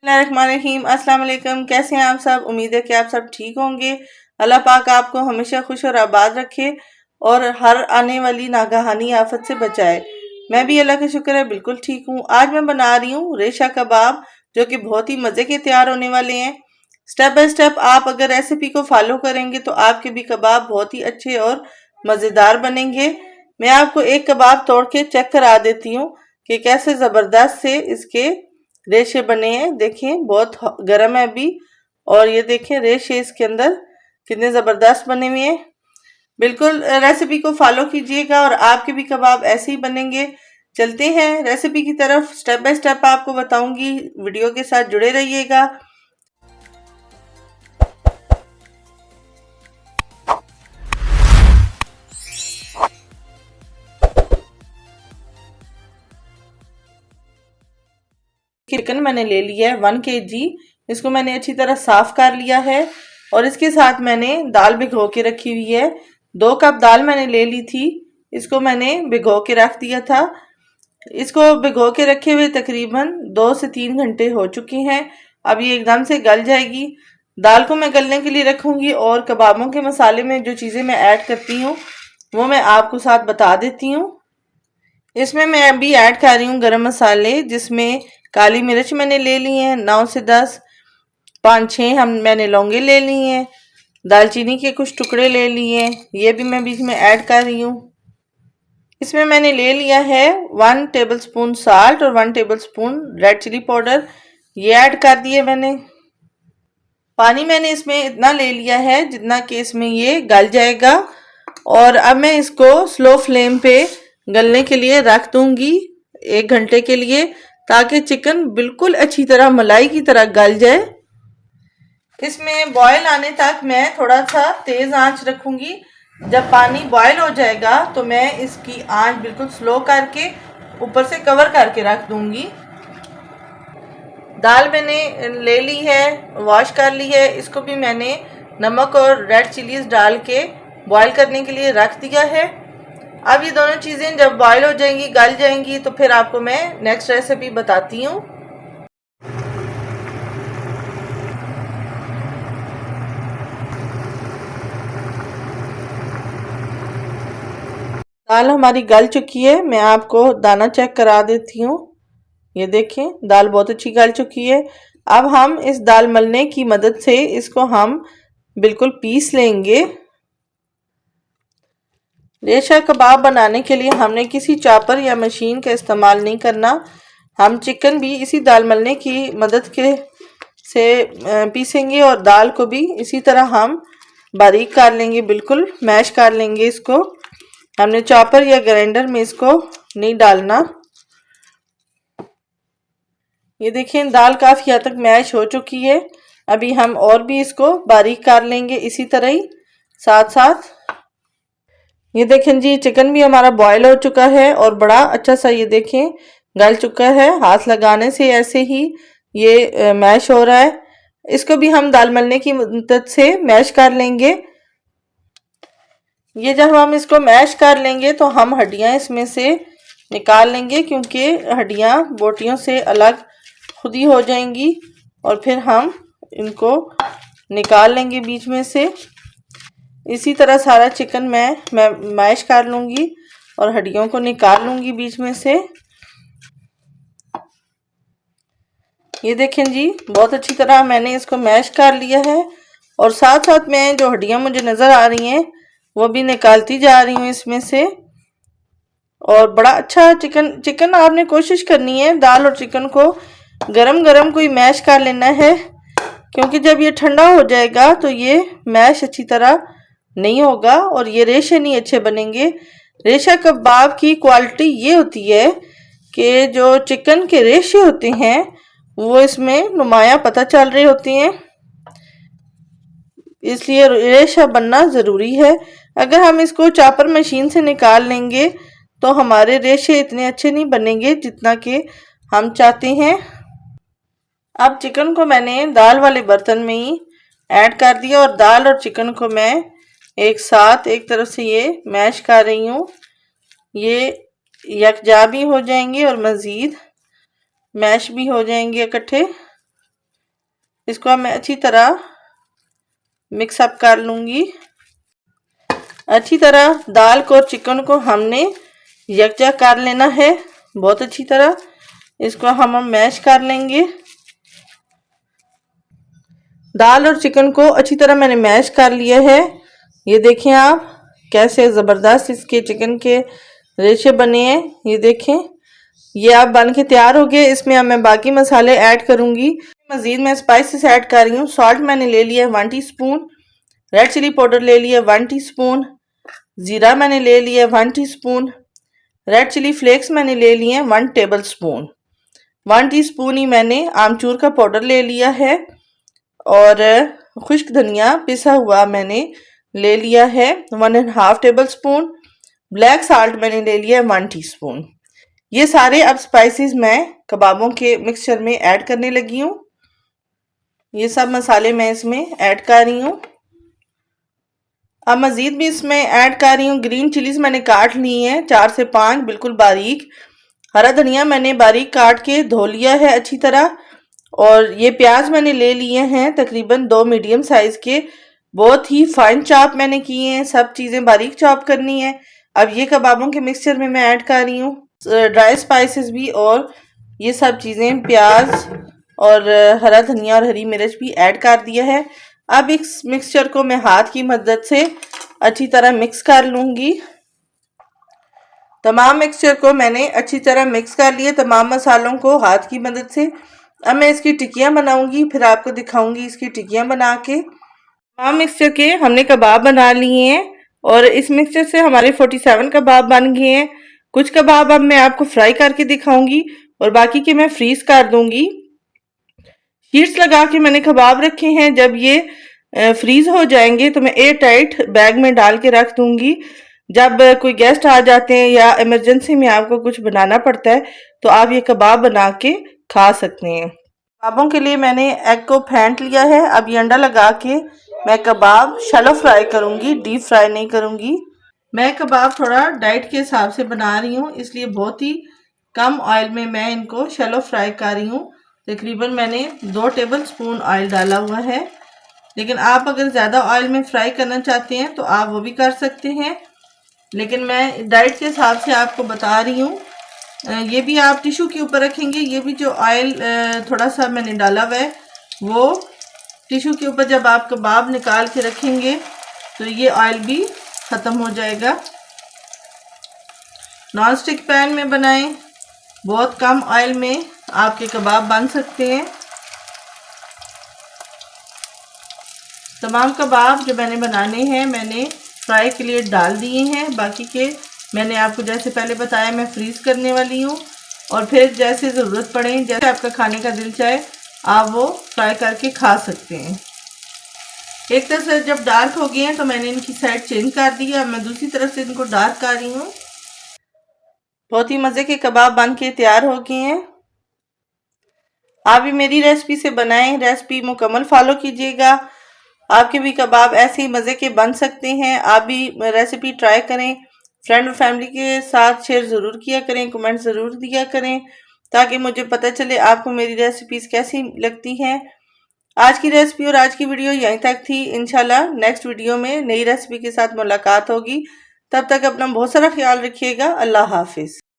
बिस्मिल्लाहिर्रहमानिर्रहीम। अस्सलाम वालेकुम। कैसे हैं आप सब? उम्मीद है कि आप सब ठीक होंगे। अल्लाह पाक आपको हमेशा खुश और आबाद रखे और हर आने वाली नागहानी आफत से बचाए। मैं भी अल्लाह का शुक्र है बिल्कुल ठीक हूँ। आज मैं बना रही हूँ रेशा कबाब, जो कि बहुत ही मज़े के तैयार होने वाले हैं। स्टेप बाय स्टेप आप अगर रेसिपी को फॉलो करेंगे तो आपके भी कबाब बहुत ही अच्छे और मज़ेदार बनेंगे। मैं आपको एक कबाब तोड़ के चेक करा देती हूँ कि कैसे ज़बरदस्त से इसके रेशे बने हैं। देखें बहुत गर्म है अभी, और ये देखें रेशे इसके अंदर कितने ज़बरदस्त बने हुए हैं। बिल्कुल रेसिपी को फॉलो कीजिएगा और आपके भी कबाब ऐसे ही बनेंगे। चलते हैं रेसिपी की तरफ, स्टेप बाय स्टेप आपको बताऊंगी। वीडियो के साथ जुड़े रहिएगा। चिकन मैंने ले लिया है 1 kg। इसको मैंने अच्छी तरह साफ कर लिया है और इसके साथ मैंने दाल भिगो के रखी हुई है। 2 कप दाल मैंने ले ली थी, इसको मैंने भिगो के रख दिया था। इसको भिगो के रखे हुए तकरीबन 2 से 3 घंटे हो चुके हैं। अब ये एकदम से गल जाएगी। दाल को मैं गलने के लिए रखूंगी और कबाबों के मसाले में जो चीज़ें मैं ऐड करती हूँ वो मैं आपको साथ बता देती हूँ। इसमें मैं अभी ऐड कर रही हूँ गरम मसाले, जिसमें काली मिर्च मैंने ले ली है 9 से 10, 5-6 मैंने लौंगे ले ली हैं, दालचीनी के कुछ टुकड़े ले लिए हैं, ये भी मैं बीच में ऐड कर रही हूँ। इसमें मैंने ले लिया है 1 टेबलस्पून साल्ट और 1 टेबलस्पून रेड चिली पाउडर, ये ऐड कर दिए मैंने। पानी मैंने इसमें इतना ले लिया है जितना कि इसमें ये गल जाएगा, और अब मैं इसको स्लो फ्लेम पे गलने के लिए रख दूंगी 1 घंटे के लिए, ताकि चिकन बिल्कुल अच्छी तरह मलाई की तरह गल जाए। इसमें बॉयल आने तक मैं थोड़ा सा तेज आंच रखूंगी। जब पानी बॉयल हो जाएगा तो मैं इसकी आंच बिल्कुल स्लो करके ऊपर से कवर करके रख दूंगी। दाल मैंने ले ली है, वॉश कर ली है। इसको भी मैंने नमक और रेड चिलीज डाल के बॉयल करने के लिए रख दिया है। अब ये दोनों चीज़ें जब बॉयल हो जाएंगी, गल जाएंगी, तो फिर आपको मैं नेक्स्ट रेसिपी बताती हूँ। दाल हमारी गल चुकी है, मैं आपको दाना चेक करा देती हूँ। ये देखें दाल बहुत अच्छी गल चुकी है। अब हम इस दाल मलने की मदद से इसको हम बिल्कुल पीस लेंगे। रेशा कबाब बनाने के लिए हमने किसी चॉपर या मशीन का इस्तेमाल नहीं करना। हम चिकन भी इसी दाल मलने की मदद के से पीसेंगे और दाल को भी इसी तरह हम बारीक कर लेंगे, बिल्कुल मैश कर लेंगे इसको। हमने चॉपर या ग्राइंडर में इसको नहीं डालना। ये देखें दाल काफ़ी हद तक मैश हो चुकी है। अभी हम और भी इसको बारीक कर लेंगे इसी तरह ही साथ साथ। ये देखें जी चिकन भी हमारा बॉयल हो चुका है और बड़ा अच्छा सा ये देखें गल चुका है। हाथ लगाने से ऐसे ही ये मैश हो रहा है। इसको भी हम दाल मलने की मदद से मैश कर लेंगे। ये जब हम इसको मैश कर लेंगे तो हम हड्डियां इसमें से निकाल लेंगे, क्योंकि हड्डियां बोटियों से अलग खुद ही हो जाएंगी, और फिर हम इनको निकाल लेंगे बीच में से। इसी तरह सारा चिकन मैं मैश कर लूँगी और हड्डियों को निकाल लूँगी बीच में से। ये देखें जी बहुत अच्छी तरह मैंने इसको मैश कर लिया है, और साथ साथ मैं जो हड्डियाँ मुझे नज़र आ रही हैं वो भी निकालती जा रही हूँ इसमें से। और बड़ा अच्छा चिकन आपने कोशिश करनी है दाल और चिकन को गरम गरम कोई मैश कर लेना है, क्योंकि जब ये ठंडा हो जाएगा तो ये मैश अच्छी तरह नहीं होगा और ये रेशे नहीं अच्छे बनेंगे। रेशा कबाब की क्वालिटी ये होती है कि जो चिकन के रेशे होते हैं वो इसमें नुमाया पता चल रहे होते हैं, इसलिए रेशा बनना ज़रूरी है। अगर हम इसको चॉपर मशीन से निकाल लेंगे तो हमारे रेशे इतने अच्छे नहीं बनेंगे जितना कि हम चाहते हैं। अब चिकन को मैंने दाल वाले बर्तन में ही ऐड कर दिया और दाल और चिकन को मैं एक साथ एक तरफ से ये मैश कर रही हूँ। ये यकजा भी हो जाएंगे और मज़ीद मैश भी हो जाएंगे इकट्ठे। इसको मैं अच्छी तरह मिक्स अप कर लूँगी। अच्छी तरह दाल को और चिकन को हमने यकजा कर लेना है, बहुत अच्छी तरह इसको हम मैश कर लेंगे। दाल और चिकन को अच्छी तरह मैंने मैश कर लिया है। ये देखें आप कैसे ज़बरदस्त इसके चिकन के रेशे बने हैं। ये देखें, ये अब बन के तैयार हो गए। इसमें अब मैं बाकी मसाले ऐड करूँगी। मज़ीद मैं स्पाइसेस ऐड कर रही हूँ। सॉल्ट मैंने ले लिया है 1 टीस्पून, रेड चिली पाउडर ले लिया 1 टीस्पून, ज़ीरा मैंने ले लिया 1 टीस्पून, रेड चिली फ्लेक्स मैंने ले लिए हैं 1 टेबल स्पून, 1 टीस्पून ही मैंने आमचूर का पाउडर ले लिया है और खुश्क धनिया पिसा हुआ मैंने ले लिया है 1.5 टेबल स्पून। ब्लैक साल्ट मैंने ले लिया 1 टीस्पून। ये सारे अब स्पाइसेस मैं कबाबों के मिक्सचर में ऐड करने लगी हूँ। ये सब मसाले मैं इसमें ऐड कर रही हूँ। अब मज़ीद भी इसमें ऐड कर रही हूँ ग्रीन चिलीज़ मैंने काट ली हैं 4 से 5 बिल्कुल बारीक। हरा धनिया मैंने बारीक काट के धो लिया है अच्छी तरह। और ये प्याज मैंने ले लिए हैं तकरीबन 2 मीडियम साइज़ के, बहुत ही फाइन चॉप मैंने किए हैं। सब चीज़ें बारीक चॉप करनी है। अब ये कबाबों के मिक्सचर में मैं ऐड कर रही हूँ ड्राई स्पाइसेस भी और ये सब चीज़ें, प्याज और हरा धनिया और हरी मिर्च भी ऐड कर दिया है। अब इस मिक्सचर को मैं हाथ की मदद से अच्छी तरह मिक्स कर लूँगी। तमाम मिक्सचर को मैंने अच्छी तरह मिक्स कर लिया, तमाम मसालों को हाथ की मदद से। अब मैं इसकी टिक्कियाँ बनाऊंगी, फिर आपको दिखाऊंगी इसकी टिक्कियाँ बना के। तमाम मिक्सचर के हमने कबाब बना लिए हैं और इस मिक्सचर से हमारे 47 कबाब बन गए हैं। कुछ कबाब अब मैं आपको फ्राई करके दिखाऊंगी और बाकी के मैं फ्रीज कर दूंगी। शीट्स लगा के मैंने कबाब रखे हैं। जब ये फ्रीज हो जाएंगे तो मैं एयर टाइट बैग में डाल के रख दूंगी। जब कोई गेस्ट आ जाते हैं या इमरजेंसी में आपको कुछ बनाना पड़ता है तो आप ये कबाब बना के खा सकते हैं। कबाबों के लिए मैंने एग को फेंट लिया है। अब ये अंडा लगा के मैं कबाब शैलो फ्राई करूंगी, डीप फ्राई नहीं करूंगी। मैं कबाब थोड़ा डाइट के हिसाब से बना रही हूँ, इसलिए बहुत ही कम ऑयल में मैं इनको शैलो फ्राई कर रही हूँ। तकरीबन मैंने 2 टेबल स्पून ऑयल डाला हुआ है, लेकिन आप अगर ज़्यादा ऑयल में फ्राई करना चाहते हैं तो आप वो भी कर सकते हैं, लेकिन मैं डाइट के हिसाब से आपको बता रही हूँ। ये भी आप टिश्यू के ऊपर रखेंगे। ये भी जो ऑयल थोड़ा सा मैंने डाला हुआ है वो टिश्यू के ऊपर जब आप कबाब निकाल के रखेंगे तो ये ऑयल भी ख़त्म हो जाएगा। नॉन स्टिक पैन में बनाएं, बहुत कम ऑयल में आपके कबाब बन सकते हैं। तमाम कबाब जो मैंने बनाने हैं मैंने फ्राई के लिए डाल दिए हैं। बाकी के मैंने आपको जैसे पहले बताया मैं फ्रीज करने वाली हूँ और फिर जैसे ज़रूरत पड़े, जैसे आपका खाने का दिल चाहे आप वो फ्राई करके खा सकते हैं। एक तरफ से जब डार्क हो गए हैं तो मैंने इनकी साइड चेंज कर दी है। अब मैं दूसरी तरफ से इनको डार्क कर रही हूँ। बहुत ही मज़े के कबाब बन के तैयार हो गए हैं। आप भी मेरी रेसिपी से बनाएं, रेसिपी मुकम्मल फॉलो कीजिएगा। आपके भी कबाब ऐसे ही मज़े के बन सकते हैं। आप भी रेसिपी ट्राई करें, फ्रेंड और फैमिली के साथ शेयर ज़रूर किया करें, कमेंट ज़रूर दिया करें ताकि मुझे पता चले आपको मेरी रेसिपीज़ कैसी लगती हैं। आज की रेसिपी और आज की वीडियो यहीं तक थी। इंशाल्लाह नेक्स्ट वीडियो में नई रेसिपी के साथ मुलाकात होगी। तब तक अपना बहुत सारा ख्याल रखिएगा। अल्लाह हाफिज़।